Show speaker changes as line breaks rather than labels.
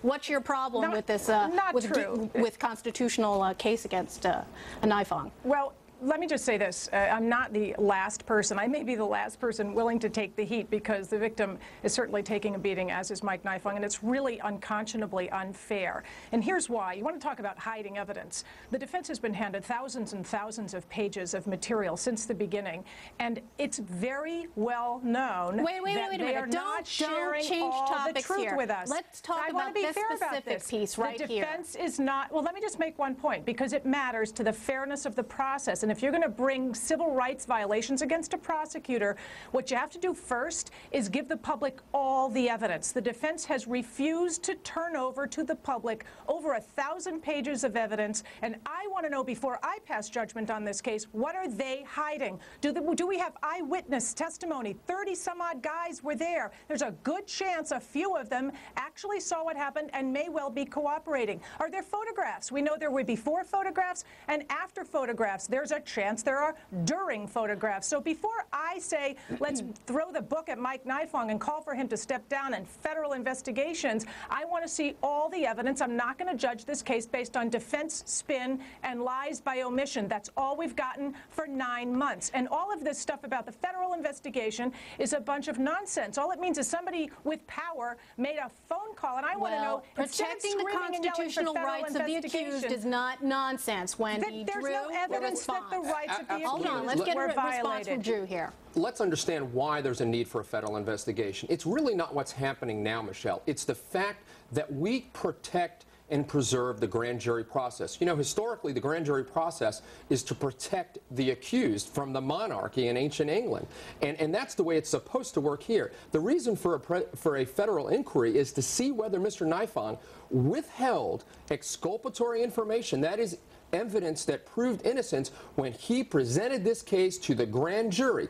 What's your problem with this? With constitutional case against Naifong?
Well, let me just say this. I'm not the last person. I may be the last person willing to take the heat because the victim is certainly taking a beating, as is Mike Naifong, and it's really unconscionably unfair. And here's why. You want to talk about hiding evidence. The defense has been handed thousands and thousands of pages of material since the beginning, and it's very well known that they are not sharing all the truth with us.
Let's talk about this specific piece right here.
The defense is not, well, let me just make one point, because it matters to the fairness of the process. And if you're going to bring civil rights violations against a prosecutor, what you have to do first is give the public all the evidence. The defense has refused to turn over to the public over 1,000 pages of evidence, and I want to know, before I pass judgment on this case, what are they hiding? Do we have eyewitness testimony? 30-some-odd guys were there. There's a good chance a few of them actually saw what happened and may well be cooperating. Are there photographs? We know there were before photographs and after photographs. There's a chance there are during photographs. So before I say, let's throw the book at Mike Naifong and call for him to step down in federal investigations, I want to see all the evidence. I'm not going to judge this case based on defense spin and lies by omission. That's all we've gotten for 9 months. And all of this stuff about the federal investigation is a bunch of nonsense. All it means is somebody with power made a phone call, and I want to know,
protecting the constitutional rights of the accused is not nonsense, Wendy.
There's no evidence that the rights of the accused
Hold on, let's get a
were
response
violated.
from Drew here.
Let's understand why there's a need for a federal investigation. It's really not what's happening now, Michelle. It's the fact that we protect and preserve the grand jury process. You know, historically, the grand jury process is to protect the accused from the monarchy in ancient England. And that's the way it's supposed to work here. The reason for a federal inquiry is to see whether Mr. Naifong withheld exculpatory information, that is, evidence that proved innocence, when he presented this case to the grand jury.